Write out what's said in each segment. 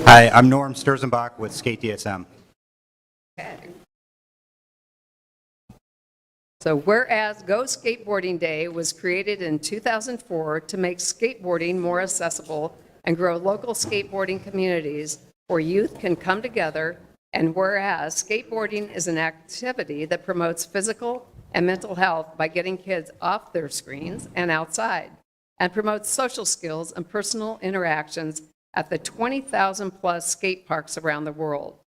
Hi, I'm Norm Sturzenbach with Skate DSM. Okay. So whereas Go Skateboarding Day was created in 2004 to make skateboarding more accessible and grow local skateboarding communities where youth can come together, and whereas skateboarding is an activity that promotes physical and mental health by getting kids off their screens and outside, and promotes social skills and personal interactions at the 20,000 plus skate parks around the world.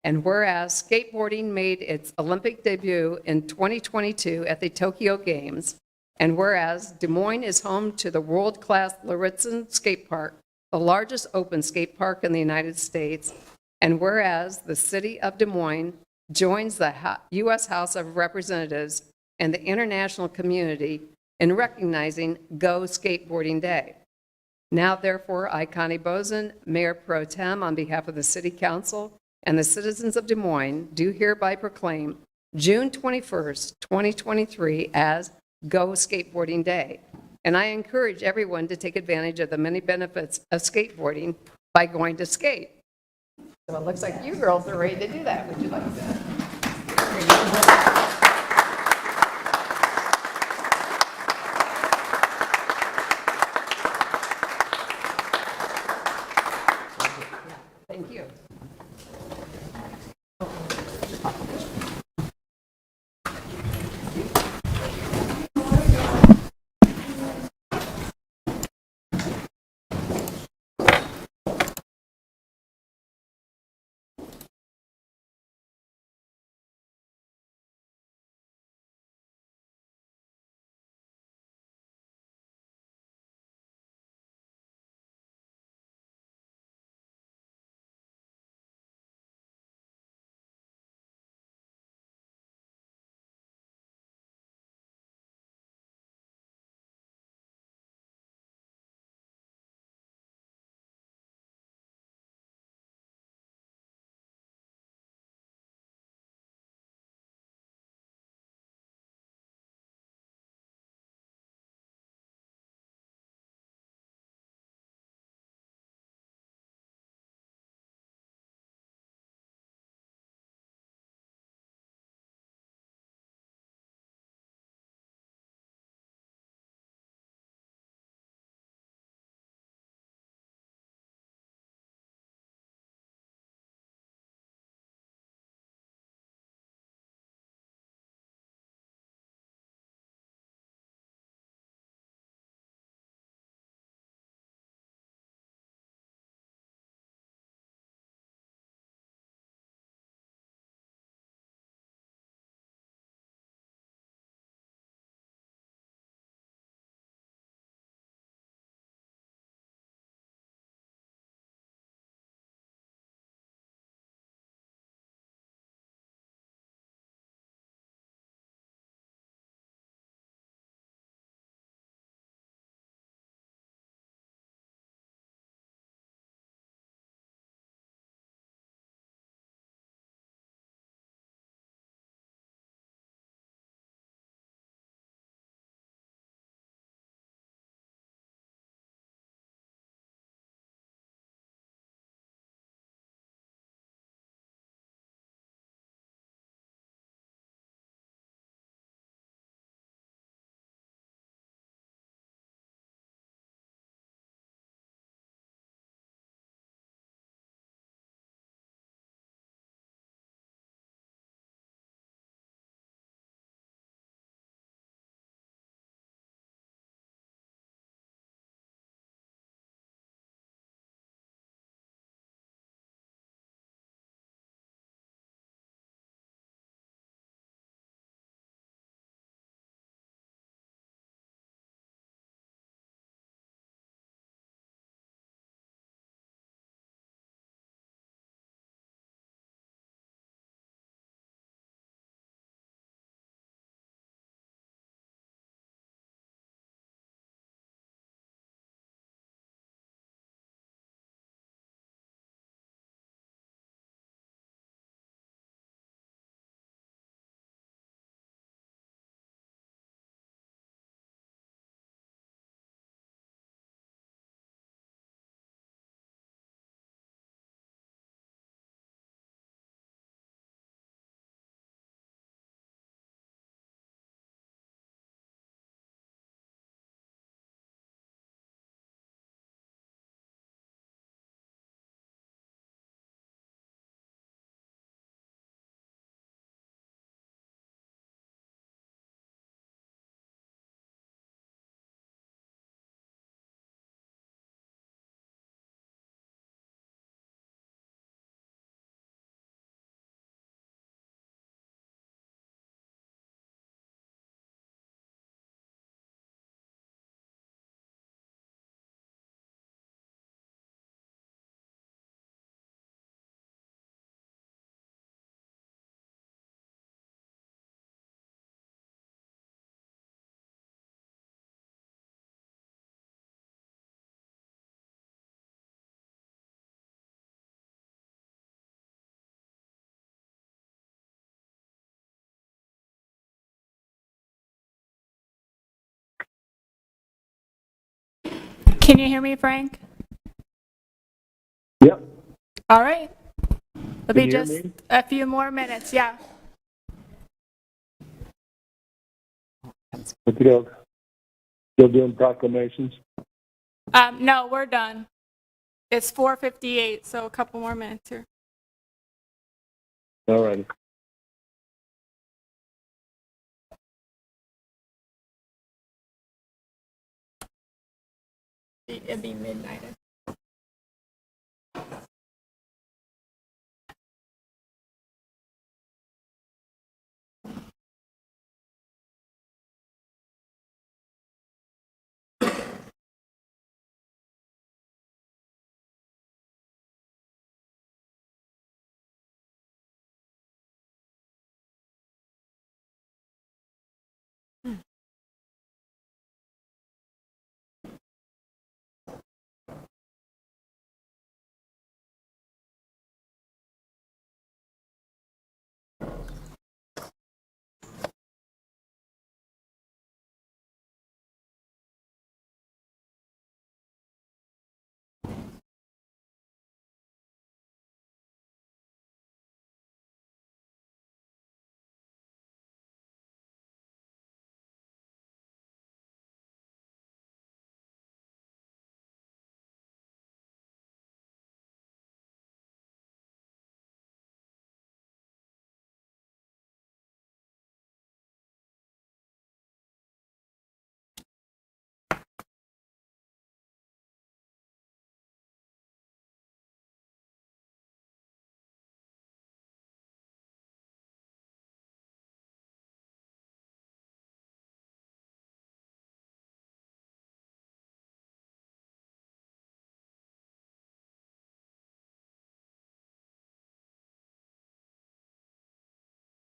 And whereas skateboarding made its Olympic debut in 2022 at the Tokyo Games, and whereas Des Moines is home to the world-class Lauritzen Skate Park, the largest open skate park in the United States, and whereas the city of Des Moines joins the U.S. House of Representatives and the international community in recognizing Go Skateboarding Day. Now, therefore, I, Connie Bozen, Mayor Pro Tem, on behalf of the City Council and the citizens of Des Moines, do hereby proclaim June 21st, 2023 as Go Skateboarding Day. And I encourage everyone to take advantage of the many benefits of skateboarding by going to skate. So it looks like you girls are ready to do that. Would you like to? Can you hear me, Frank? Yep. All right. It'll be you hear just me? a few more minutes, yeah. Okay. Still doing proclamations? No, we're done. It's 4:58, so a couple more minutes here. All righty. It'd be midnight.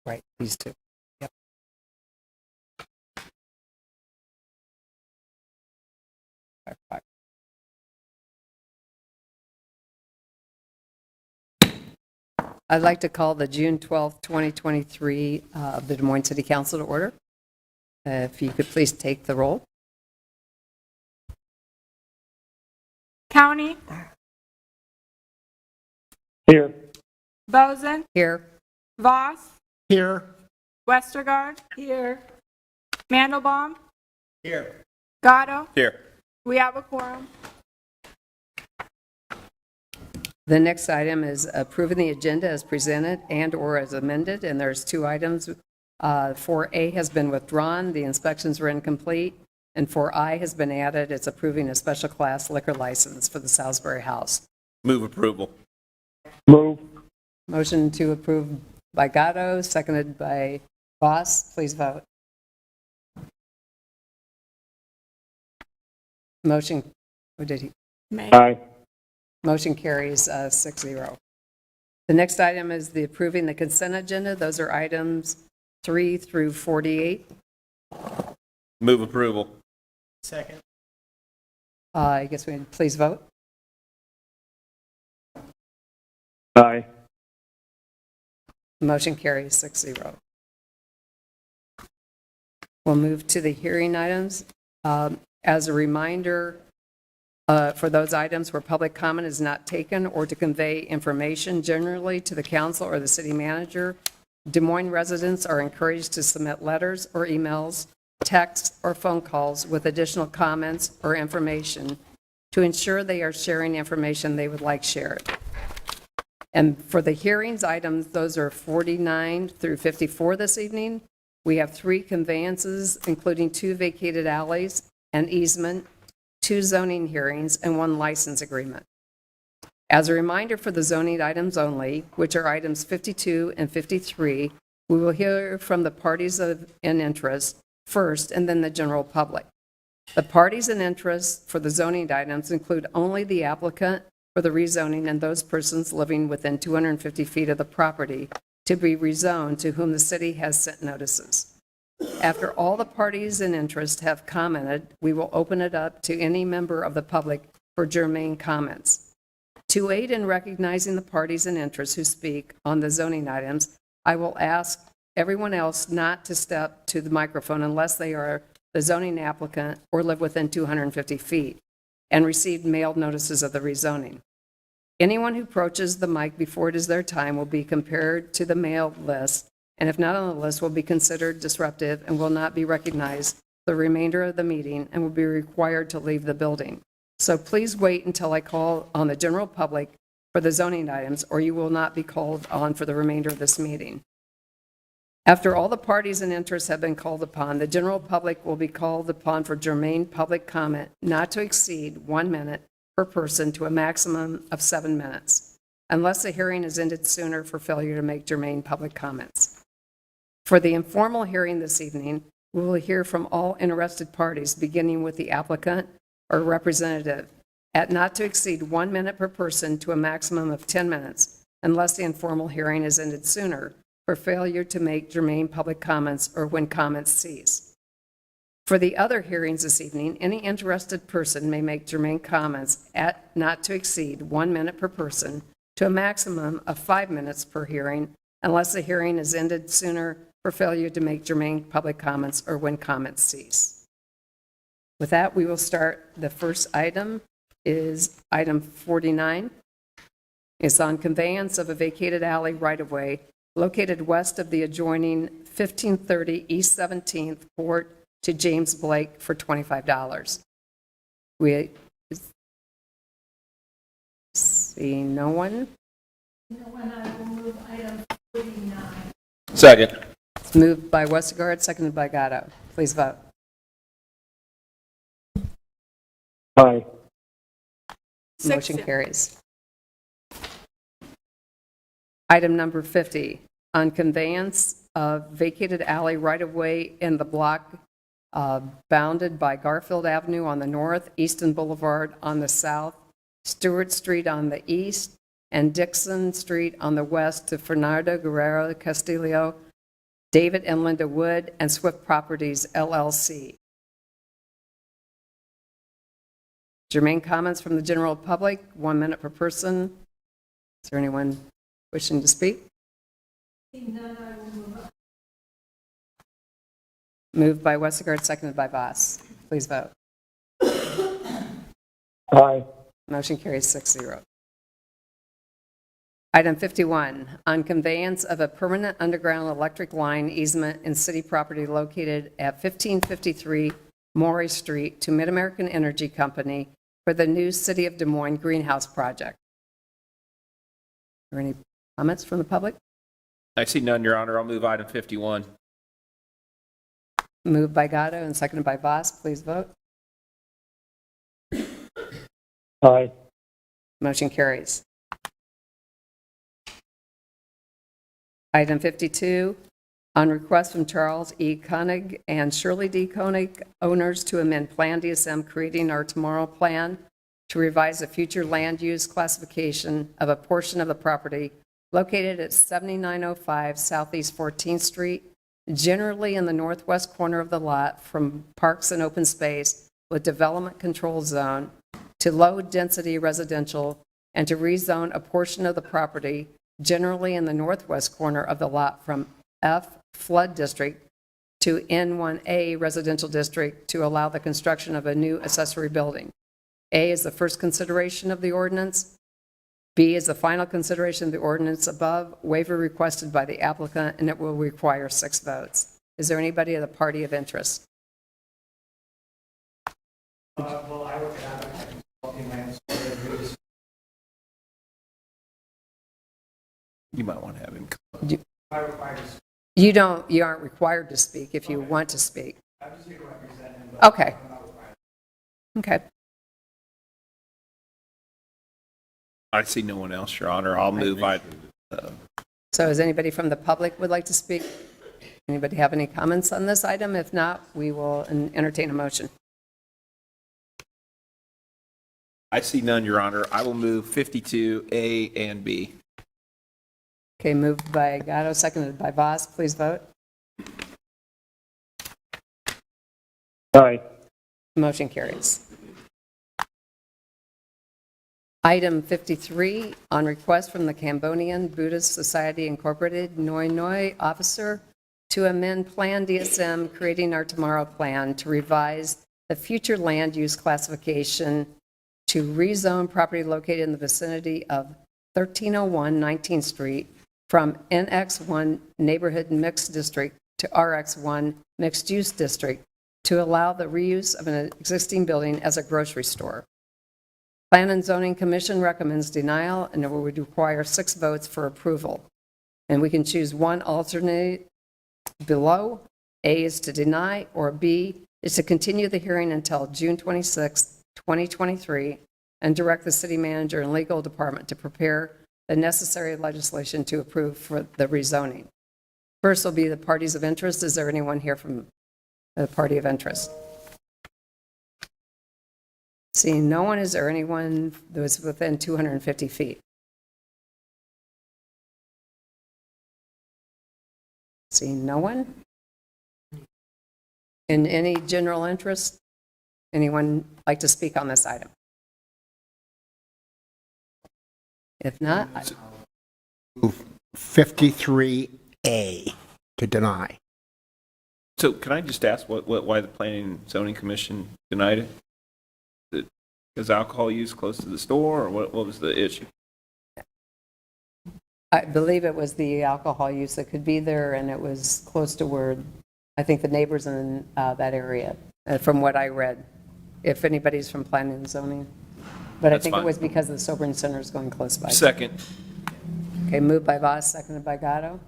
Right, these two. Yep. Bye. I'd like to call the June 12th, 2023 of the Des Moines City Council to order. If you could please take the roll. County, Here. Bozen, Here. Voss, Here. Westergaard. Here. Mandelbaum, Here. Gatto. Here. We have a quorum. The next item is approving the agenda as presented and/or as amended, and there's two items. 4A has been withdrawn, the inspections were incomplete, and 4I has been added. It's approving a special class liquor license for the Salisbury House. Move approval. Move. Motion to approve by Gatto, seconded by Voss. Please vote. Motion, what did he? May. Aye. Motion carries 6-0. The next item is the approving the consent agenda. Those are items 3 through 48. Move approval. Second. I guess we please vote. Aye. Motion carries 6-0. We'll move to the hearing items. As a reminder, for those items where public comment is not taken or to convey information generally to the council or the city manager, Des Moines residents are encouraged to submit letters or emails, texts, or phone calls with additional comments or information to ensure they are sharing information they would like shared. And for the hearings items, those are 49 through 54 this evening. We have 3 conveyances, including 2 vacated alleys, an easement, 2 zoning hearings, and 1 license agreement. As a reminder for the zoning items only, which are items 52 and 53, we will hear from the parties in interest first and then the general public. The parties in interest for the zoning items include only the applicant for the rezoning and those persons living within 250 feet of the property to be rezoned to whom the city has sent notices. After all the parties in interest have commented, we will open it up to any member of the public for germane comments. To aid in recognizing the parties in interest who speak on the zoning items, I will ask everyone else not to step to the microphone unless they are the zoning applicant or live within 250 feet. and received mailed notices of the rezoning. Anyone who approaches the mic before it is their time will be compared to the mailed list, and if not on the list, will be considered disruptive and will not be recognized the remainder of the meeting and will be required to leave the building. So please wait until I call on the general public for the zoning items, or you will not be called on for the remainder of this meeting. After all the parties and interests have been called upon, the general public will be called upon for germane public comment not to exceed 1 minute per person to a maximum of 7 minutes, unless the hearing is ended sooner for failure to make germane public comments. For the informal hearing this evening, we will hear from all interested parties, beginning with the applicant or representative, at not to exceed 1 minute per person to a maximum of 10 minutes, unless the informal hearing is ended sooner for failure to make germane public comments or when comments cease. For the other hearings this evening, any interested person may make germane comments at not to exceed 1 minute per person to a maximum of 5 minutes per hearing, unless the hearing is ended sooner for failure to make germane public comments or when comments cease. With that, we will start. The first item is item 49. It's on conveyance of a vacated alley right-of-way located west of the adjoining 1530 East 17th Court to James Blake for $25. We see no one. Second. It's moved by Westergaard, seconded by Gatto. Please vote. Aye. Motion Six, carries. Item number 50, on conveyance of vacated alley right-of-way in the block bounded by Garfield Avenue on the north, Easton Boulevard on the south, Stewart Street on the east, and Dixon Street on the west to Fernando Guerrero Castillo, David and Linda Wood, and Swift Properties, LLC. Germane comments from the general public, 1 minute per person. Is there anyone wishing to speak? Moved by Westergaard, seconded by Voss. Please vote. Aye. Motion carries 6-0. Item 51, on conveyance of a permanent underground electric line easement in city property located at 1553 Maury Street to Mid-American Energy Company for the new City of Des Moines greenhouse project. Are there any comments from the public? I see none, Your Honor. I'll move item 51. Moved by Gatto and seconded by Voss. Please vote. Aye. Motion carries. Item 52, on request from Charles E. Koenig and Shirley D. Koenig, owners, to amend Plan DSM Creating Our Tomorrow Plan to revise the future land use classification of a portion of the property located at 7905 Southeast 14th Street, generally in the northwest corner of the lot from parks and open space with development control zone to low-density residential, and to rezone a portion of the property generally in the northwest corner of the lot from F flood district to N1A residential district to allow the construction of a new accessory building. A is the first consideration of the ordinance. B is the final consideration of the ordinance above, waiver requested by the applicant, and it will require 6 votes. Is there anybody of the party of interest? Well, I work at You might want to have him. You aren't required to speak if you want to speak. Okay. Okay. I see no one else, Your Honor. I'll move item. So is anybody from the public would like to speak? Anybody have any comments on this item? If not, we will entertain a motion. I see none, Your Honor. I will move 52A and B. Okay, moved by Gatto, seconded by Voss. Please vote. Aye. Motion carries. Item 53, on request from the Cambodian Buddhist Society Incorporated, Noi Noi officer, to amend Plan DSM Creating Our Tomorrow Plan to revise the future land use classification to rezone property located in the vicinity of 1301 19th Street from NX1 Neighborhood Mixed District to RX1 Mixed Use District to allow the reuse of an existing building as a grocery store. Plan and Zoning Commission recommends denial, and it would require 6 votes for approval. And we can choose one alternate below. A is to deny, or B is to continue the hearing until June 26, 2023, and direct the city manager and legal department to prepare the necessary legislation to approve for the rezoning. First will be the parties of interest. Is there anyone here from the party of interest? Seeing no one, is there anyone that was within 250 feet? Seeing no one? In any general interest? Anyone like to speak on this item? If not, 53A to deny. So can I just ask why the Planning and Zoning Commission denied it? Is alcohol use close to the store, or what was the issue? I believe it was the alcohol use that could be there, and it was close to where, I think, the neighbors in that area, from what I read, if anybody's from planning and zoning. But I That's think it fine. was because the sobering center is going close by. Second. Okay, moved by Voss, seconded by Gatto.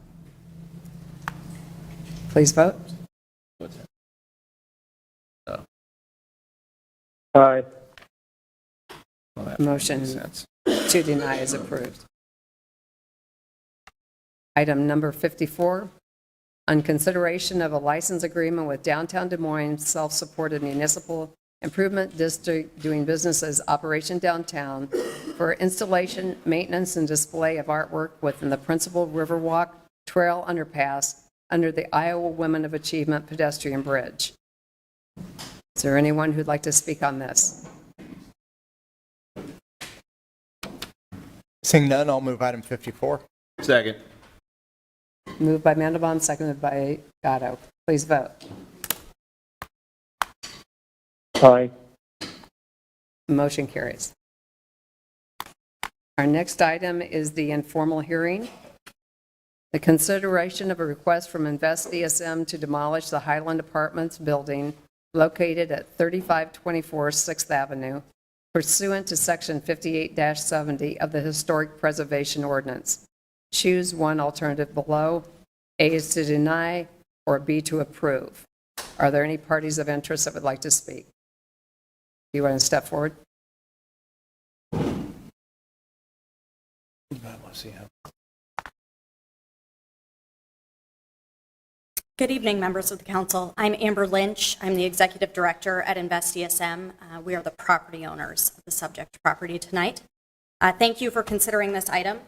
Please vote. What's that? Aye. Well, that Motion makes sense. to deny is approved. Item number 54, on consideration of a license agreement with Downtown Des Moines Self-Supported Municipal Improvement District doing business as Operation Downtown for installation, maintenance, and display of artwork within the principal Riverwalk Trail Underpass under the Iowa Women of Achievement pedestrian bridge. Is there anyone who'd like to speak on this? Seeing none, I'll move item 54. Second. Moved by Mandelbaum, seconded by Gatto. Please vote. Aye. Motion carries. Our next item is the informal hearing. The consideration of a request from Invest DSM to demolish the Highland Apartments building located at 3524 6th Avenue pursuant to Section 58-70 of the Historic Preservation Ordinance. Choose one alternative below. A is to deny, or B to approve. Are there any parties of interest that would like to speak? Do you want to step forward? Good evening, members of the council. I'm Amber Lynch. I'm the executive director at Invest DSM. We are the property owners of the subject property tonight. Thank you for considering this item.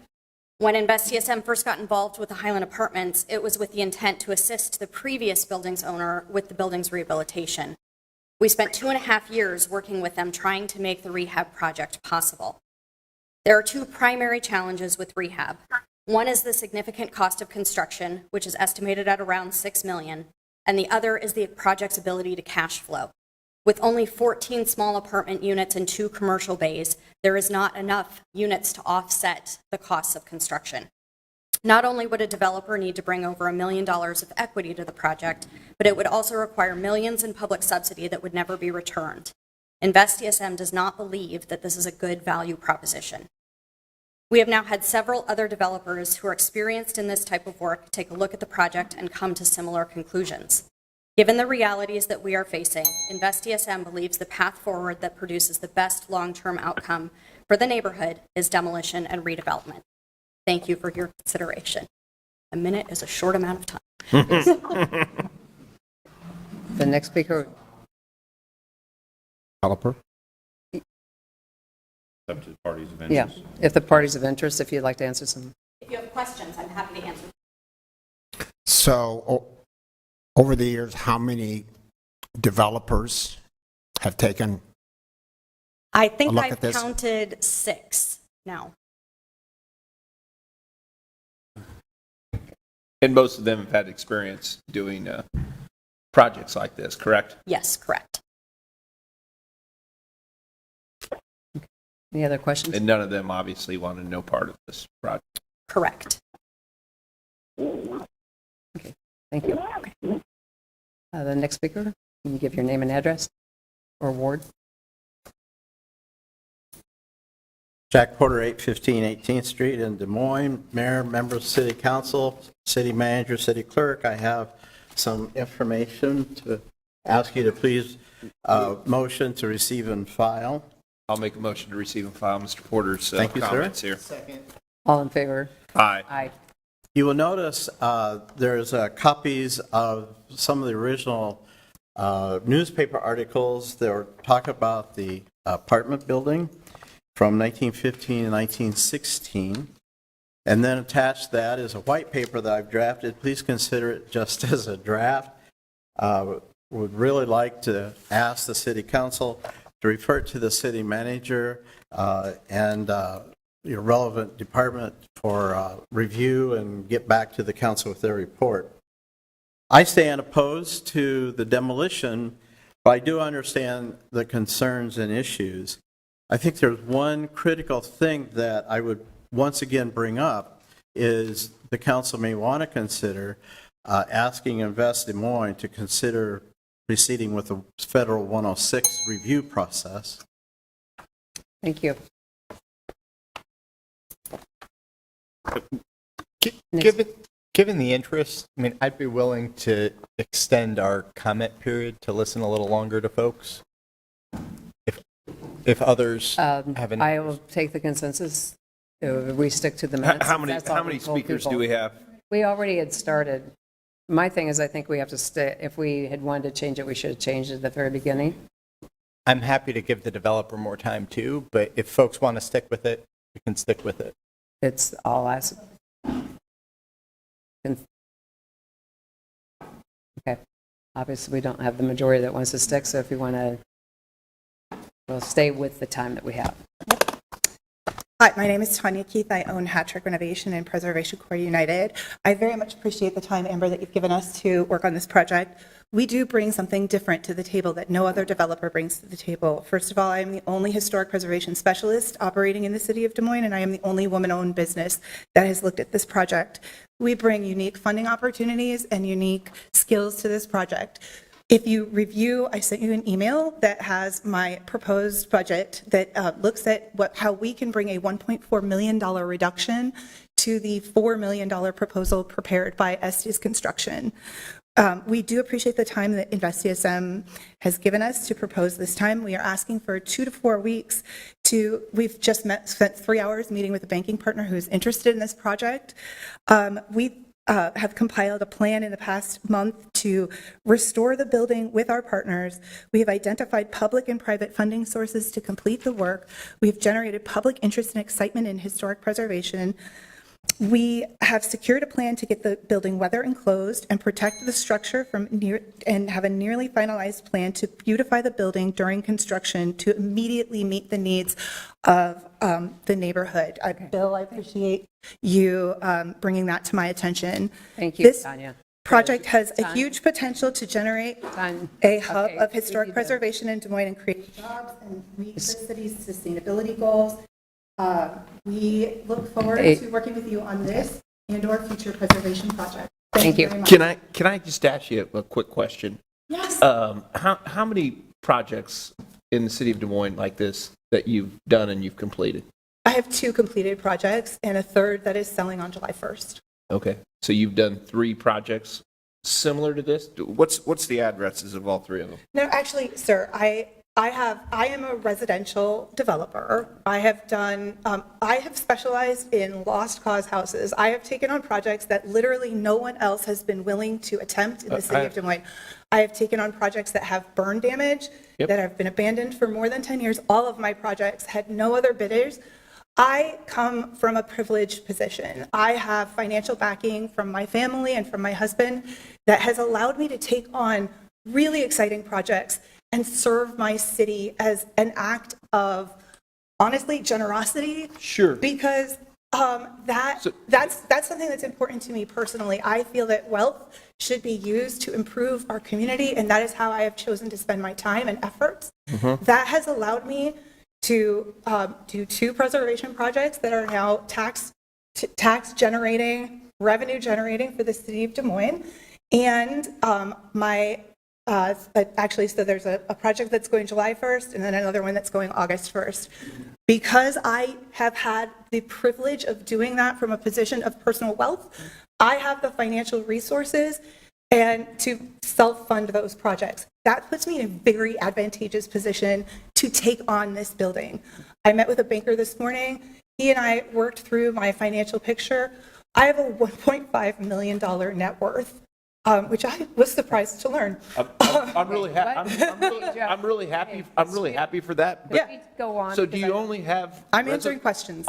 When Invest DSM first got involved with the Highland Apartments, it was with the intent to assist the previous building's owner with the building's rehabilitation. We spent 2.5 years working with them trying to make the rehab project possible. There are 2 primary challenges with rehab. One is the significant cost of construction, which is estimated at around $6 million, and the other is the project's ability to cash flow. With only 14 small apartment units and 2 commercial bays, there is not enough units to offset the costs of construction. Not only would a developer need to bring over $1 million of equity to the project, but it would also require millions in public subsidy that would never be returned. Invest DSM does not believe that this is a good value proposition. We have now had several other developers who are experienced in this type of work take a look at the project and come to similar conclusions. Given the realities that we are facing, Invest DSM believes the path forward that produces the best long-term outcome for the neighborhood is demolition and redevelopment. Thank you for your consideration. A minute is a short amount of time. The next speaker, Developer. Up to the parties of yeah, interest. if the parties of interest, if you'd like to answer some. If you have questions, I'm happy to answer. So over the years, how many developers have taken? I think look I've at this. counted 6 now. And most of them have had experience doing projects like this, correct? Yes, correct. Any other questions? And none of them obviously wanted no part of this project. Correct. Thank you. The next speaker, can you give your name and address or ward? Jack Porter, 815 18th Street in Des Moines, Mayor, members of City Council, City Manager, City Clerk. I have some information to ask you to please motion to receive and file. I'll make a motion to receive and file Mr. Porter's Thank you, sir. comments here. All in favor? Aye. Aye. You will notice there's copies of some of the original newspaper articles that talk about the apartment building from 1915 and 1916. And then attached to that is a white paper that I've drafted. Please consider it just as a draft. Would really like to ask the City Council to refer it to the City Manager and your relevant department for review and get back to the council with their report. I stand opposed to the demolition, but I do understand the concerns and issues. I think there's one critical thing that I would once again bring up is the council may want to consider asking Invest Des Moines to consider proceeding with the Federal 106 review process. Thank you. Given the interest, I mean, I'd be willing to extend our comment period to listen a little longer to folks. If others have an I will take the consensus. We stick to the minutes. How many That's all we told speakers people. do we have? We already had started. My thing is, I think we have to stay, if we had wanted to change it, we should have changed it at the very beginning. I'm happy to give the developer more time too, but if folks want to stick with it, we can stick with it. It's all as. Okay. Obviously, we don't have the majority that wants to stick, so if you want to, we'll stay with the time that we have. Hi, my name is Tanya Keith. I own Hat-Trick Renovation and Preservation Corps United. I very much appreciate the time, Amber, that you've given us to work on this project. We do bring something different to the table that no other developer brings to the table. First of all, I am the only historic preservation specialist operating in the city of Des Moines, and I am the only woman-owned business that has looked at this project. We bring unique funding opportunities and unique skills to this project. If you review, I sent you an email that has my proposed budget that looks at how we can bring a $1.4 million reduction to the $4 million proposal prepared by Estes Construction. We do appreciate the time that InvestCSM has given us to propose this time. We are asking for 2 to 4 weeks we've just spent 3 hours meeting with a banking partner who is interested in this project. We have compiled a plan in the past month to restore the building with our partners. We have identified public and private funding sources to complete the work. We have generated public interest and excitement in historic preservation. We have secured a plan to get the building weather enclosed and protect the structure and have a nearly finalized plan to beautify the building during construction to immediately meet the needs of the neighborhood. Bill, I appreciate you bringing that to my attention. Thank you, This Tanya. project has a huge potential to generate a hub Okay, of we historic need to- preservation in Des Moines and create jobs and meet the city's sustainability goals. We look forward to working with you on this and/or future preservation projects. Thank you. very much. Can I just ask you a quick question? Yes. How many projects in the city of Des Moines like this that you've done and you've completed? I have 2 completed projects and a third that is selling on July 1st. Okay, so you've done 3 projects similar to this? What's the addresses of all 3 of them? No, actually, sir, I am a residential developer. I have specialized in lost cause houses. I have taken on projects that literally no one else has been willing to attempt in the city of Des Moines. I have taken on projects that have burn damage, Yep. that have been abandoned for more than 10 years. All of my projects had no other bidders. I come from a privileged position. I have financial backing from my family and from my husband that has allowed me to take on really exciting projects and serve my city as an act of, honestly, generosity. Sure. Because that's something that's important to me personally. I feel that wealth should be used to improve our community, and that is how I have chosen to spend my time and efforts. That has allowed me to do 2 preservation projects that are now tax generating, revenue generating for the city of Des Moines. And actually, so there's a project that's going July 1st and then another one that's going August 1st. Because I have had the privilege of doing that from a position of personal wealth, I have the financial resources and to self-fund those projects. That puts me in a very advantageous position to take on this building. I met with a banker this morning. He and I worked through my financial picture. I have a $1.5 million net worth, which I was surprised to learn. I'm really happy for that. but- Yeah. Go on. So do you only have? I'm answering questions.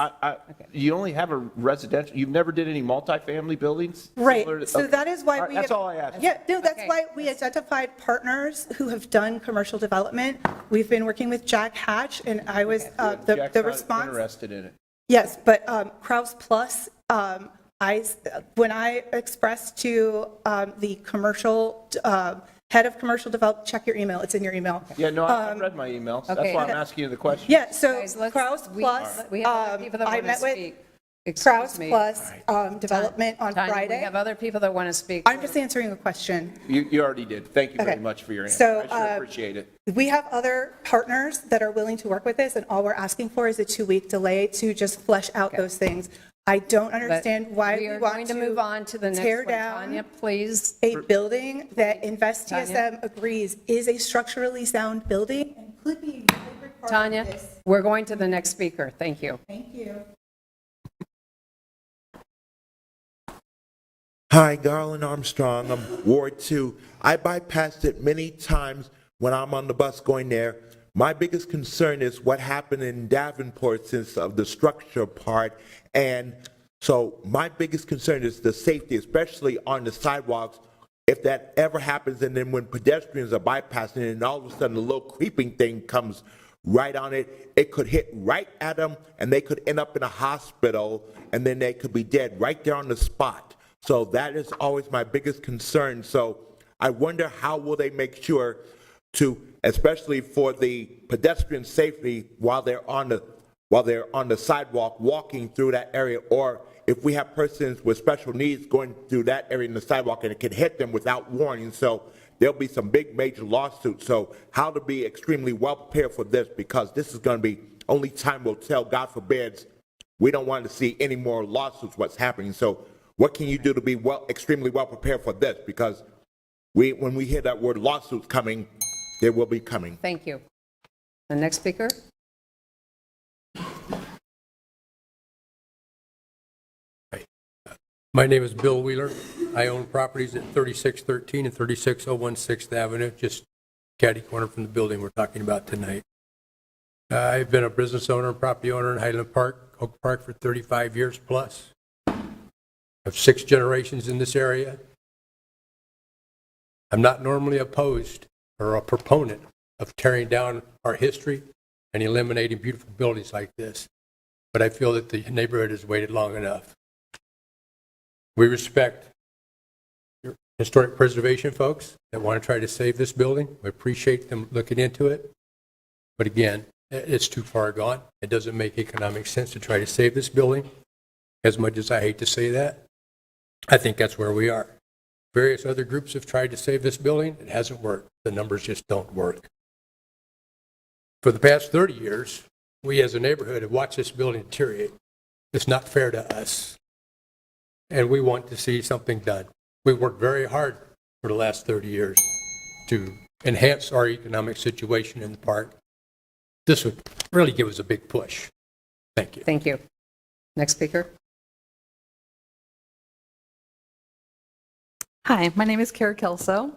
You only have a residential, you've never did any multifamily buildings? Right, similar to- so okay. that is why All right, we. That's all I asked. Yeah, no, that's Okay. why we identified partners who have done commercial development. We've been working with Jack Hatch, and I was, Jack's the not response. interested in it. Yes, but Kraus Plus, when I expressed to the commercial, head of commercial development, check your email, it's in your email. Yeah, no, I've read my emails. That's okay. why I'm asking you the question. Yeah, so Guys, let's- Kraus Plus, we have other people that I want to met with speak. Kraus Excuse me. Plus Development on Tanya, we Friday. have other people that want to speak. I'm just answering a question. You already did. Thank you very Okay. much for your answer. So, I sure appreciate it. We have other partners that are willing to work with this, and all we're asking for is a 2-week delay to just flesh out those things. I don't But understand why we we are want going to move on to the next tear one. down Tanya, please. a building that Invest Tanya? TSM agrees is a structurally sound building and could be a favorite part of Tanya, this. we're going to the next speaker. Thank you. Thank you. Hi, Garland Armstrong. I'm Ward 2. I bypassed it many times when I'm on the bus going there. My biggest concern is what happened in Davenport since of the structure part. And so my biggest concern is the safety, especially on the sidewalks. If that ever happens, and then when pedestrians are bypassing it and all of a sudden the little creeping thing comes right on it, it could hit right at them and they could end up in a hospital and then they could be dead right there on the spot. So that is always my biggest concern. So I wonder how will they make sure to, especially for the pedestrian safety while they're on the sidewalk walking through that area, or if we have persons with special needs going through that area in the sidewalk and it can hit them without warning. So there'll be some big major lawsuits. So how to be extremely well prepared for this, because this is going to be only time will tell. God forbids, we don't want to see any more lawsuits what's happening. So what can you do to be extremely well prepared for this? Because when we hear that word lawsuits coming, they will be coming. Thank you. The next speaker? My name is Bill Wheeler. I own properties at 3613 and 36016 6th Avenue, just catty corner from the building we're talking about tonight. I've been a business owner and property owner in Highland Park, Oak Park for 35 years plus. I have 6 generations in this area. I'm not normally opposed or a proponent of tearing down our history and eliminating beautiful buildings like this, but I feel that the neighborhood has waited long enough. We respect your historic preservation folks that want to try to save this building. We appreciate them looking into it. But again, it's too far gone. It doesn't make economic sense to try to save this building. As much as I hate to say that, I think that's where we are. Various other groups have tried to save this building. It hasn't worked. The numbers just don't work. For the past 30 years, we as a neighborhood have watched this building deteriorate. It's not fair to us. And we want to see something done. We worked very hard for the last 30 years to enhance our economic situation in the park. This would really give us a big push. Thank you. Thank you. Next speaker? Hi, my name is Kara Kelso.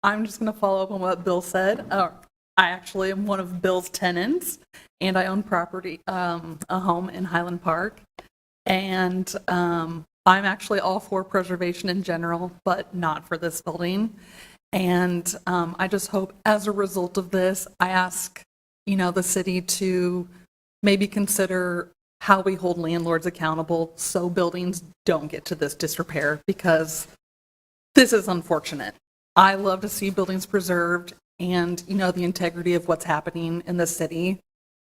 I'm just going to follow up on what Bill said. I actually am one of Bill's tenants, and I own property, a home in Highland Park. And I'm actually all for preservation in general, but not for this building. And I just hope as a result of this, I ask, the city to maybe consider how we hold landlords accountable so buildings don't get to this disrepair, because this is unfortunate. I love to see buildings preserved and, the integrity of what's happening in the city.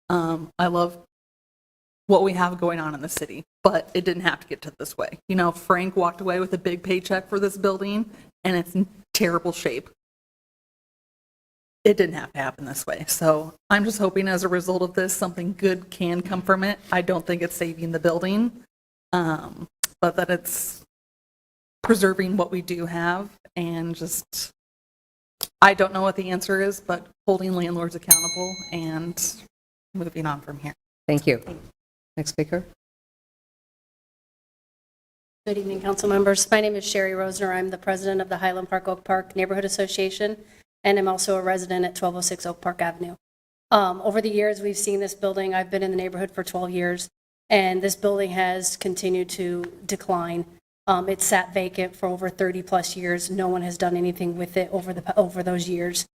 I love what we have going on in the city, but it didn't have to get to this way. You know, Frank walked away with a big paycheck for this building, and it's in terrible shape. It didn't have to happen this way. So I'm just hoping as a result of this, something good can come from it. I don't think it's saving the building, but that it's preserving what we do have, and just, I don't know what the answer is, but holding landlords accountable and moving on from here. Thank you. Next speaker. Good evening, council members. My name is Sherry Rosner. I'm the president of the Highland Park Oak Park Neighborhood Association, and I'm also a resident at 1206 Oak Park Avenue. Over the years, we've seen this building. I've been in the neighborhood for 12 years, and this building has continued to decline. It sat vacant for over 30 plus years. No one has done anything with it over those years.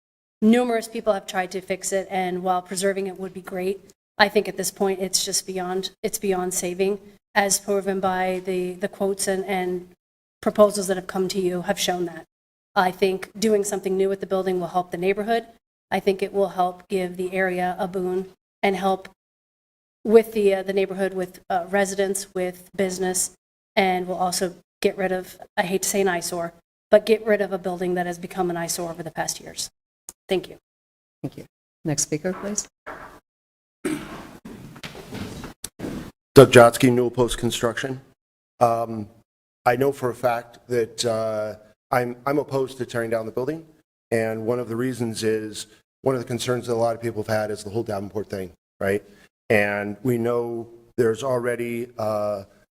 Numerous people have tried to fix it, and while preserving it would be great, I think at this point it's just beyond saving, as proven by the quotes and proposals that have come to you have shown that. I think doing something new with the building will help the neighborhood. I think it will help give the area a boon and help with the neighborhood, with residents, with business, and will also get rid of, I hate to say an eyesore, but get rid of a building that has become an eyesore over the past years. Thank you. Thank you. Next speaker, please. Doug Jotsky, Newell Post Construction. I know for a fact that I'm opposed to tearing down the building, and one of the reasons is, one of the concerns that a lot of people have had is the whole Davenport thing, right? And we know there's already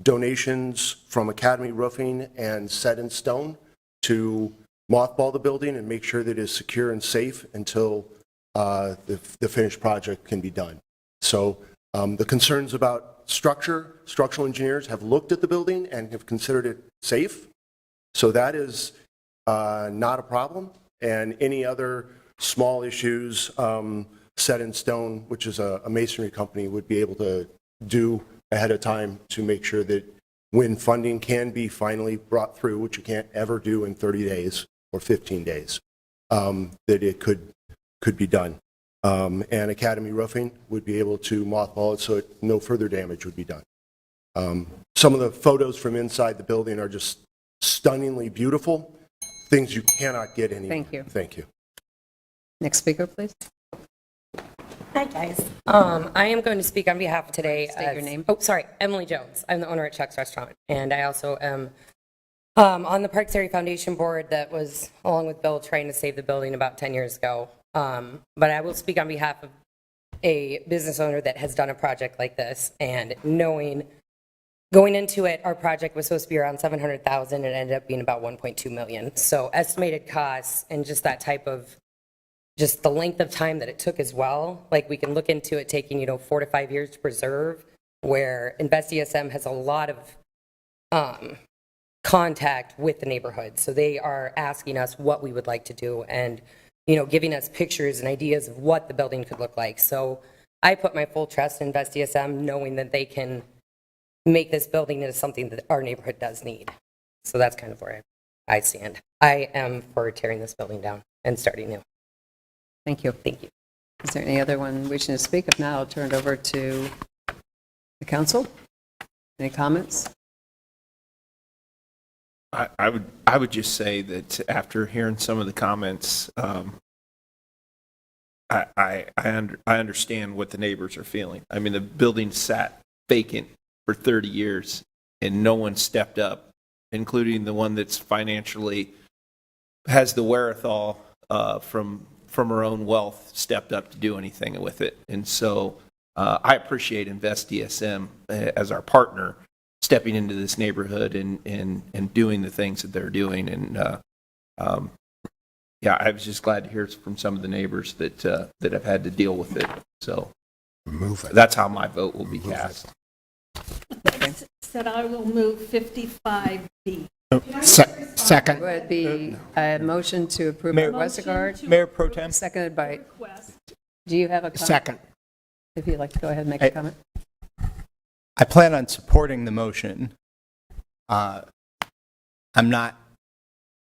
donations from Academy Roofing and Set in Stone to mothball the building and make sure that it is secure and safe until the finished project can be done. So the concerns about structural engineers have looked at the building and have considered it safe. So that is not a problem. And any other small issues, Set in Stone, which is a masonry company, would be able to do ahead of time to make sure that when funding can be finally brought through, which you can't ever do in 30 days or 15 days, that it could be done. And Academy Roofing would be able to mothball it so no further damage would be done. Some of the photos from inside the building are just stunningly beautiful, things you cannot get anywhere. Thank you. Thank you. Next speaker, please. Hi, guys. I am going to speak on behalf of today. State your name. Oh, sorry, Emily Jones. I'm the owner at Chuck's Restaurant, and I also am on the Parks Area Foundation board that was, along with Bill, trying to save the building about 10 years ago. But I will speak on behalf of a business owner that has done a project like this, and going into it, our project was supposed to be around $700,000 and it ended up being about $1.2 million. So estimated costs and just that type of, just the length of time that it took as well. Like, we can look into it taking, 4 to 5 years to preserve, where InvestESM has a lot of contact with the neighborhood. So they are asking us what we would like to do and, giving us pictures and ideas of what the building could look like. So I put my full trust in InvestESM, knowing that they can make this building into something that our neighborhood does need. So that's kind of where I stand. I am for tearing this building down and starting new. Thank you. Thank you. Is there any other one wishing to speak? If not, I'll turn it over to the council. Any comments? I would just say that after hearing some of the comments, I understand what the neighbors are feeling. I mean, the building sat vacant for 30 years and no one stepped up, including the one that's financially has the wherewithal from her own wealth stepped up to do anything with it. And so I appreciate InvestESM as our partner stepping into this neighborhood and doing the things that they're doing. And yeah, I was just glad to hear from some of the neighbors that have had to deal with it. So that's how my vote will be cast. Said I will move 55B. Second. Would be a motion to approve by Westergaard. Mayor Pro Tem. Seconded by, do you have a comment? Second. If you'd like to go ahead and make a comment. I plan on supporting the motion. I'm not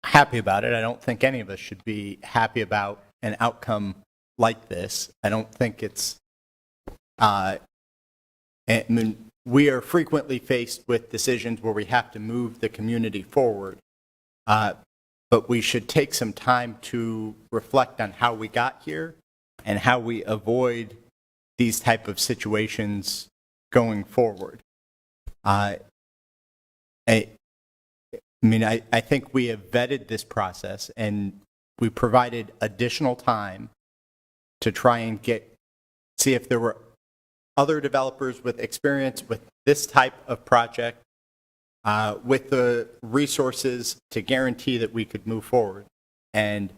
happy about it. I don't think any of us should be happy about an outcome like this. I don't think it's I mean, we are frequently faced with decisions where we have to move the community forward, but we should take some time to reflect on how we got here and how we avoid these type of situations going forward. I think we have vetted this process, and we provided additional time to try and see if there were other developers with experience with this type of project, with the resources to guarantee that we could move forward. And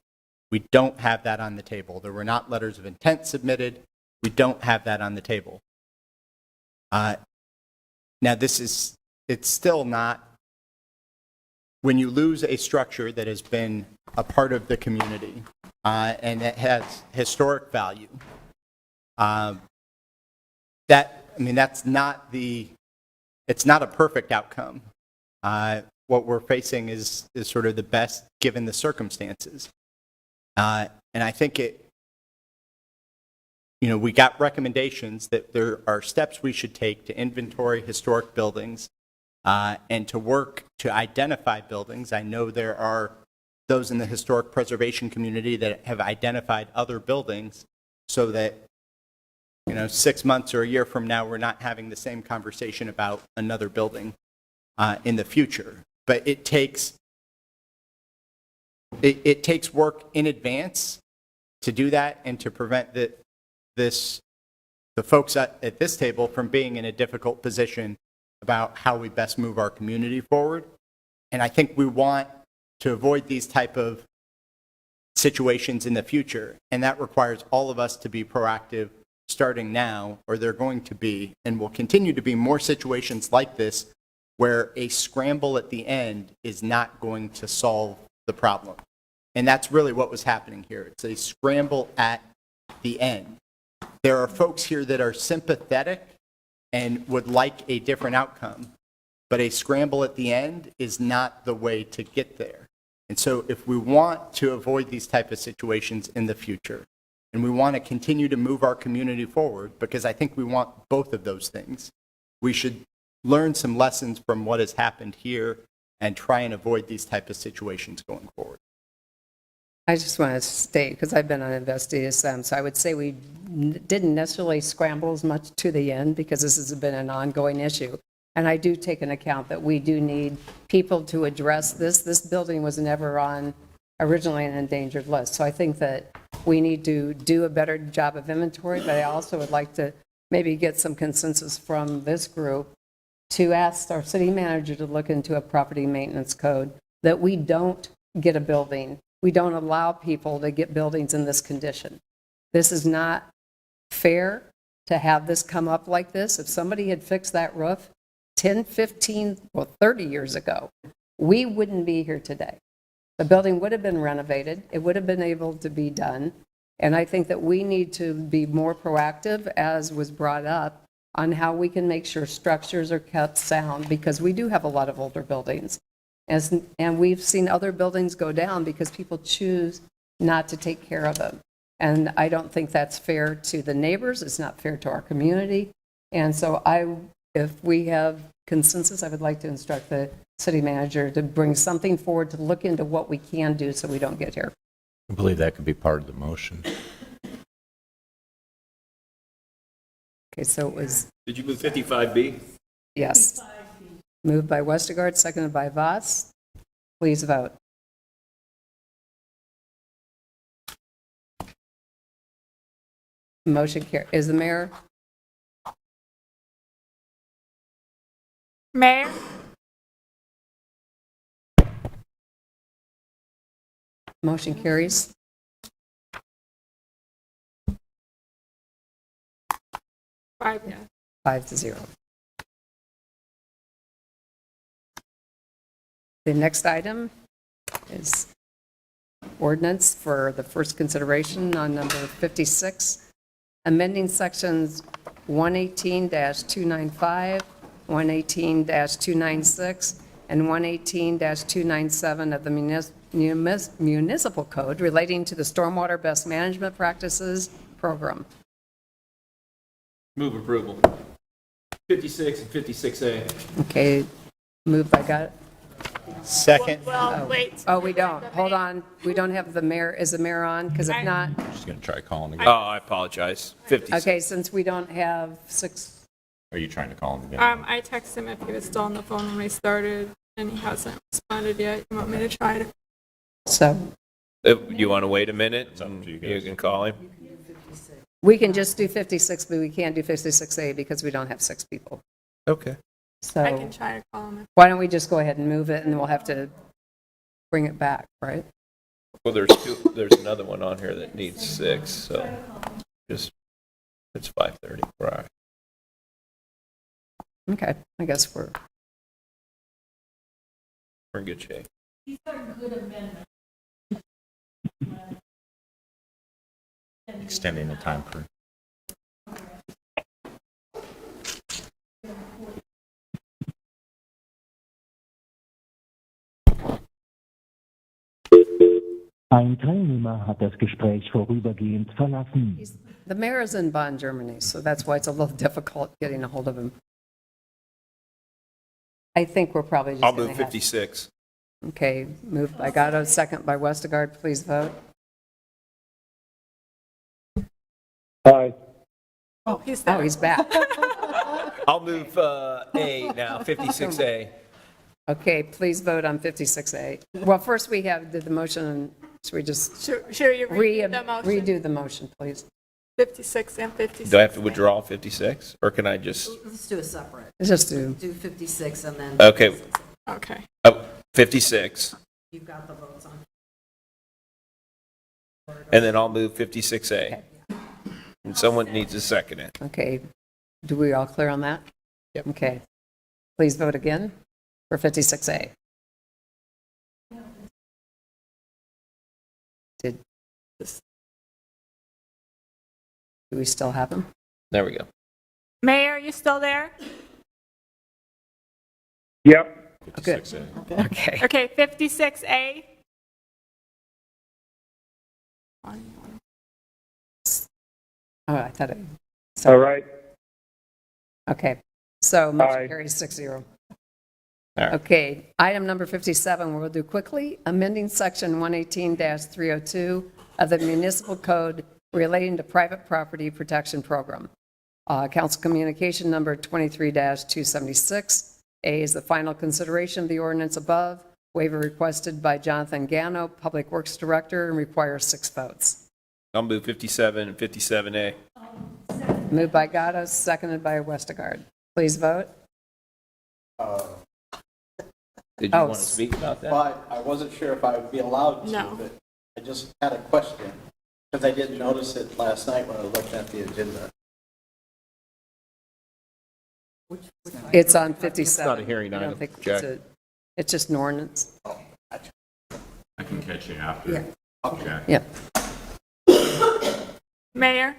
we don't have that on the table. There were not letters of intent submitted. We don't have that on the table. Now, it's still not, when you lose a structure that has been a part of the community and it has historic value, that's not it's not a perfect outcome. What we're facing is sort of the best given the circumstances. And I think we got recommendations that there are steps we should take to inventory historic buildings and to work to identify buildings. I know there are those in the historic preservation community that have identified other buildings so that 6 months or a year from now, we're not having the same conversation about another building in the future. But it takes work in advance to do that and to prevent the folks at this table from being in a difficult position about how we best move our community forward. And I think we want to avoid these type of situations in the future, and that requires all of us to be proactive starting now, or there are going to be, and will continue to be, more situations like this where a scramble at the end is not going to solve the problem. And that's really what was happening here. It's a scramble at the end. There are folks here that are sympathetic and would like a different outcome, but a scramble at the end is not the way to get there. And so if we want to avoid these type of situations in the future, and we want to continue to move our community forward, because I think we want both of those things, we should learn some lessons from what has happened here and try and avoid these type of situations going forward. I just want to state, because I've been on InvestDSM, so I would say we didn't necessarily scramble as much to the end because this has been an ongoing issue. And I do take into account that we do need people to address this. This building was never originally an endangered list. So I think that we need to do a better job of inventory, but I also would like to maybe get some consensus from this group to ask our city manager to look into a property maintenance code that we don't get a building. We don't allow people to get buildings in this condition. This is not fair to have this come up like this. If somebody had fixed that roof 10, 15, 30 years ago, we wouldn't be here today. The building would have been renovated. It would have been able to be done. And I think that we need to be more proactive, as was brought up, on how we can make sure structures are kept sound, because we do have a lot of older buildings. And we've seen other buildings go down because people choose not to take care of them. And I don't think that's fair to the neighbors. It's not fair to our community. And so if we have consensus, I would like to instruct the city manager to bring something forward to look into what we can do so we don't get here. I believe that could be part of the motion. Okay, so it was, Did you move 55B? yes. Moved by Westergaard, seconded by Voss. Please vote. Motion carries. Is the mayor? Mayor? Motion carries. Five, yeah. 5-0. The next item is ordinance for the first consideration on number 56, amending sections 118-295, 118-296, and 118-297 of the municipal code relating to the Stormwater Best Management Practices Program. Move approval. 56 and 56A. Okay, moved by God. Second. Well, wait. Oh, we don't. Hold on. We don't have the mayor. Is the mayor on? Because if not, Just going to try calling Oh, again. I apologize. 56. okay, since we don't have 6, Are you trying to call him again? I texted him if he was still on the phone when we started, and he hasn't responded yet. You want me to try to? so You want to wait a minute? And you can call him. we can just do 56, but we can't do 56A because we don't have 6 people. Okay. So I can try to call him. why don't we just go ahead and move it, and we'll have to bring it back, right? Well, there's another one on here that needs 6, so just, it's 5:30. Right. Okay, I guess we're We're in good shape. These are good amendments. Extending the time for. Ein Teilnehmer hat das Gespräch vorübergehend verlassen. the mayor is in Bonn, Germany, so that's why it's a little difficult getting a hold of him. I think we're probably just I'll going to move have. 56. Okay, moved by Gatto, second by Westergaard. Please vote. Aye. Oh, he's there. Oh, he's back. I'll move A now, 56A. Okay, please vote on 56A. Well, first we have, did the motion, should we just Should you read the motion? redo the motion, please? 56 and 56. Do I have to withdraw 56, or can I just? Let's do a separate. Let's just do. Do 56 and then. Okay. Okay. 56, You've got the votes on. and then I'll move 56A. And someone needs to second it. Okay, do we all clear on that? Yep. Okay. Please vote again for 56A. Do we still have them? There we go. Mayor, are you still there? Yep. Good. Okay. Okay, 56A. Oh, I thought it. All right. Okay, so motion Aye. carries 6-0. All right. Okay, item number 57, we'll do quickly, amending section 118-302 of the municipal code relating to private property protection program. Council communication number 23-276. A is the final consideration of the ordinance above. Waiver requested by Jonathan Gano, Public Works Director, and requires 6 votes. I'll move 57 and 57A. Moved by Gatto, seconded by Westergaard. Please vote. Did you want to speak about that? But I wasn't sure if I would be allowed to, No. but I just had a question, because I didn't notice it last night when I looked at the agenda. It's on 57. It's not a hearing I don't item, think it's Jack. it's just an ordinance. I can catch you after. Yeah. Okay. Yeah. Mayor?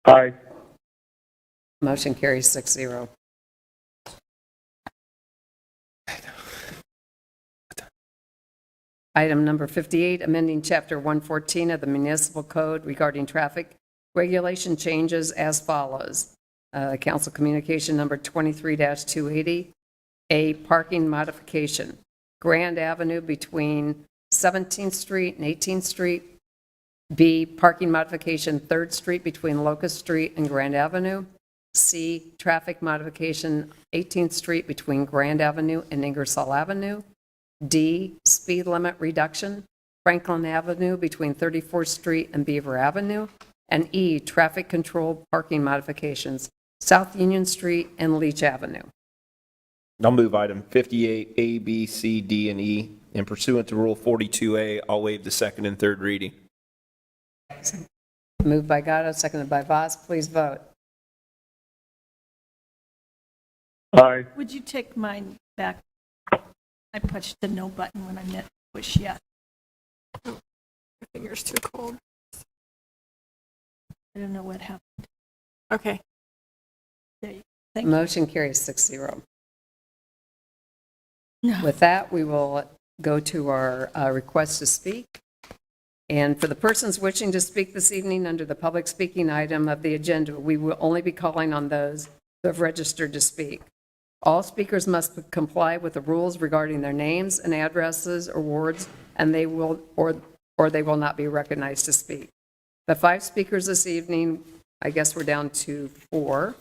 Aye. Motion carries 6-0. Item number 58, amending Chapter 114 of the Municipal Code regarding traffic regulation changes as follows. Council communication number 23-280, A, parking modification. Grand Avenue between 17th Street and 18th Street. B, parking modification 3rd Street between Locust Street and Grand Avenue. C, traffic modification 18th Street between Grand Avenue and Ingersoll Avenue. D, speed limit reduction, Franklin Avenue between 34th Street and Beaver Avenue. And E, traffic control parking modifications, South Union Street and Leach Avenue. I'll move item 58, A, B, C, D, and E. And pursuant to Rule 42A, I'll waive the second and third reading. Moved by Gatto, seconded by Voss. Please vote. Aye. Would you take mine back? I pushed the no button when I meant push yes. My finger's too cold. I don't know what happened. Okay. There you go. Thank you. Motion carries 6-0. No. With that, we will go to our request to speak. And for the persons wishing to speak this evening under the public speaking item of the agenda, we will only be calling on those who have registered to speak. All speakers must comply with the rules regarding their names and addresses or wards, and they will not be recognized to speak. The 5 speakers this evening, I guess we're down to 4,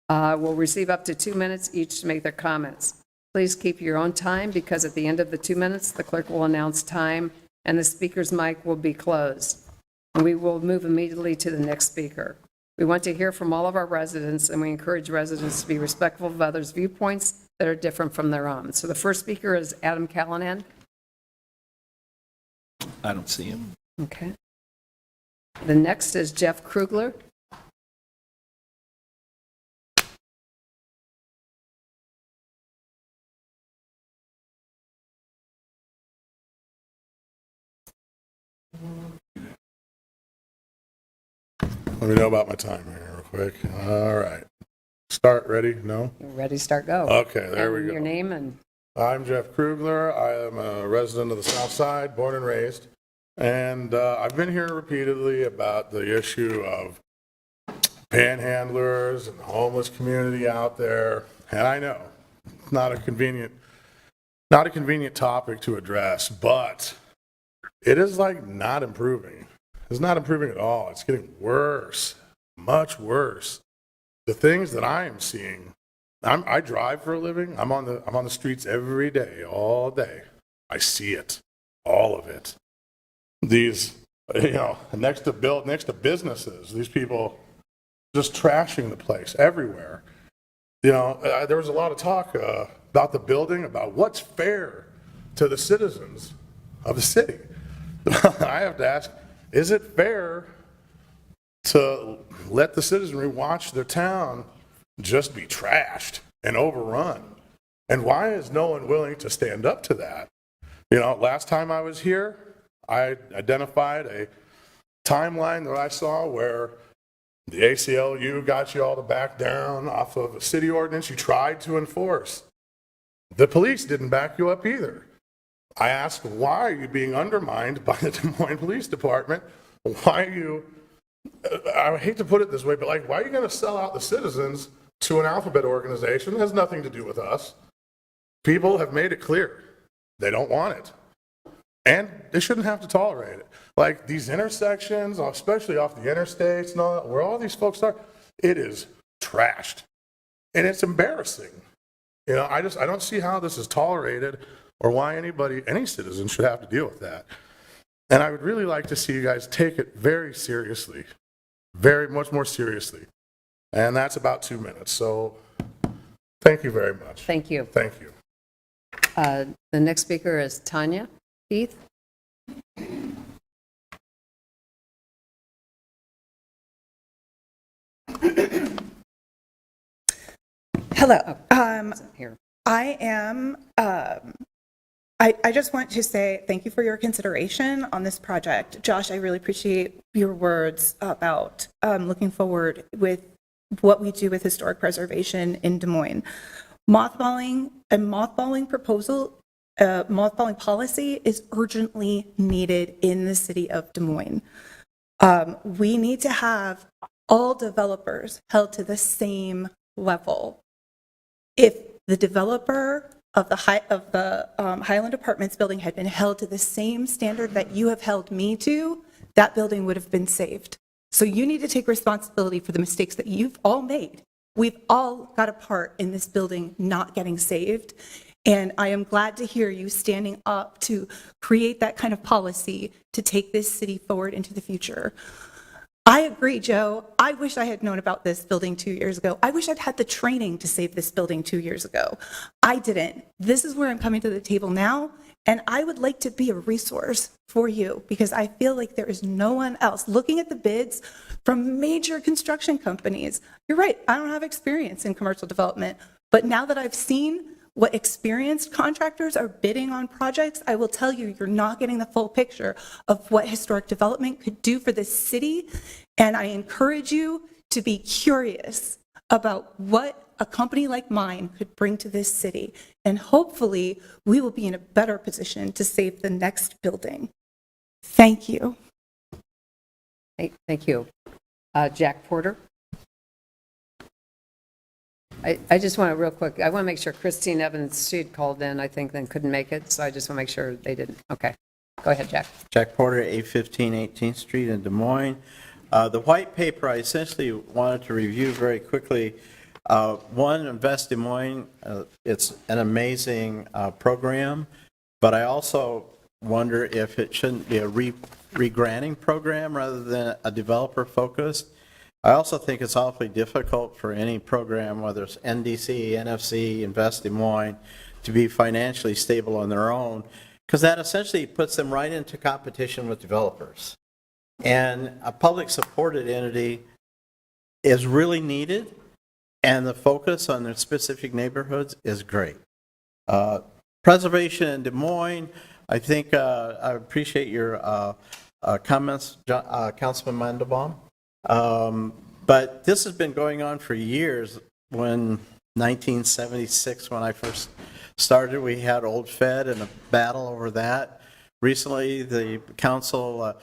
will receive up to 2 minutes each to make their comments. Please keep your own time, because at the end of the 2 minutes, the clerk will announce time and the speaker's mic will be closed. And we will move immediately to the next speaker. We want to hear from all of our residents, and we encourage residents to be respectful of others' viewpoints that are different from their own. So the first speaker is Adam Callanan. I don't see him. Okay. The next is Jeff Krugler. Let me know about my time here real quick. All right. Start, ready? No? Ready, start, go. Okay, there we And go. your name and... I'm Jeff Krugler. I am a resident of the South Side, born and raised. And I've been here repeatedly about the issue of panhandlers and the homeless community out there. And I know it's not a convenient topic to address, but it is like not improving. It's not improving at all. It's getting worse, much worse. The things that I am seeing, I drive for a living. I'm on the streets every day, all day. I see it, all of it. These, next to businesses, these people just trashing the place everywhere. There was a lot of talk about the building, about what's fair to the citizens of the city. I have to ask, is it fair to let the citizenry watch their town just be trashed and overrun? And why is no one willing to stand up to that? Last time I was here, I identified a timeline that I saw where the ACLU got you all to back down off of a city ordinance you tried to enforce. The police didn't back you up either. I asked, why are you being undermined by the Des Moines Police Department? Why are you, I hate to put it this way, but why are you going to sell out the citizens to an alphabet organization that has nothing to do with us? People have made it clear they don't want it. And they shouldn't have to tolerate it. Like these intersections, especially off the interstates and all that, where all these folks are, it is trashed. And it's embarrassing. I don't see how this is tolerated or why any citizen should have to deal with that. And I would really like to see you guys take it very seriously, very much more seriously. And that's about 2 minutes. So thank you very much. Thank you. Thank you. The next speaker is Tanya Keith. Hello. Here. I am, I just want to say thank you for your consideration on this project. Josh, I really appreciate your words about looking forward with what we do with historic preservation in Des Moines. Mothballing policy is urgently needed in the city of Des Moines. We need to have all developers held to the same level. If the developer of the Highland Apartments building had been held to the same standard that you have held me to, that building would have been saved. So you need to take responsibility for the mistakes that you've all made. We've all got a part in this building not getting saved. And I am glad to hear you standing up to create that kind of policy to take this city forward into the future. I agree, Joe. I wish I had known about this building 2 years ago. I wish I'd had the training to save this building 2 years ago. I didn't. This is where I'm coming to the table now, and I would like to be a resource for you because I feel like there is no one else. Looking at the bids from major construction companies, you're right, I don't have experience in commercial development, but now that I've seen what experienced contractors are bidding on projects, I will tell you, you're not getting the full picture of what historic development could do for this city. And I encourage you to be curious about what a company like mine could bring to this city. And hopefully we will be in a better position to save the next building. Thank you. Thank you. Jack Porter? I just want to, real quick, I want to make sure Christine Evans, she had called in, I think, then couldn't make it, so I just want to make sure they didn't. Okay. Go ahead, Jack. Jack Porter, 815 18th Street in Des Moines. The white paper, I essentially wanted to review very quickly. One, Invest Des Moines, it's an amazing program, but I also wonder if it shouldn't be a re-granting program rather than a developer-focused. I also think it's awfully difficult for any program, whether it's NDC, NFC, Invest Des Moines, to be financially stable on their own, because that essentially puts them right into competition with developers. And a public-supported entity is really needed, and the focus on their specific neighborhoods is great. Preservation in Des Moines, I think I appreciate your comments, Councilman Mandelbaum. But this has been going on for years. When 1976, when I first started, we had Old Fed and a battle over that. Recently, the council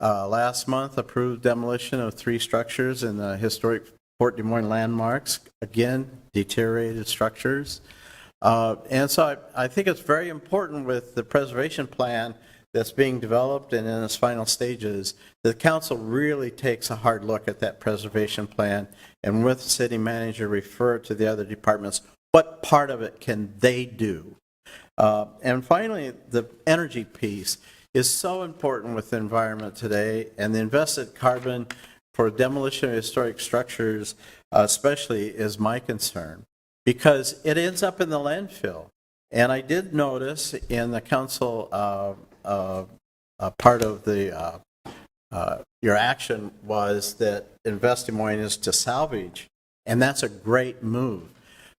last month approved demolition of 3 structures in the historic Fort Des Moines landmarks. Again, deteriorated structures. And so I think it's very important with the preservation plan that's being developed and in its final stages, the council really takes a hard look at that preservation plan and with the city manager refer to the other departments, what part of it can they do? And finally, the energy piece is so important with the environment today, and the invested carbon for demolition of historic structures especially is my concern, because it ends up in the landfill. And I did notice in the council part of the your action was that Invest Des Moines is to salvage, and that's a great move.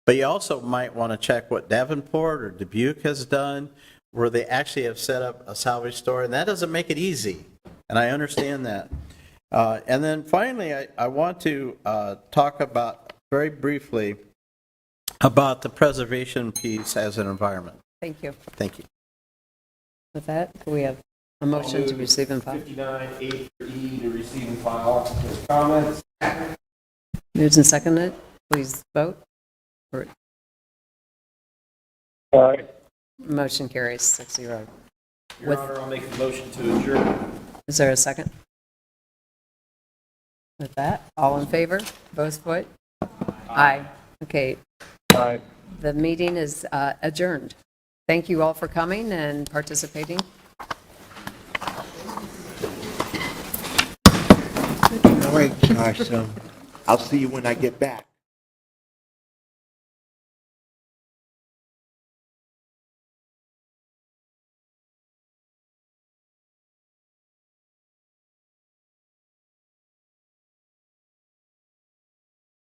But you also might want to check what Davenport or Dubuque has done, where they actually have set up a salvage store, and that doesn't make it easy, and I understand that. And then finally, I want to talk about, very briefly, about the preservation piece as an environment. Thank you. Thank you. With that, we have a motion to receive and file. 59, 8E to receive and file. Comments? Moved and seconded. Please vote. Aye. Motion carries 6-0. Your Honor, I'll make a motion to adjourn. Is there a second? With that, all in favor? Both foot? Aye. Okay. Aye. The meeting is adjourned. Thank you all for coming and participating. All right, gosh, I'll see you when I get back.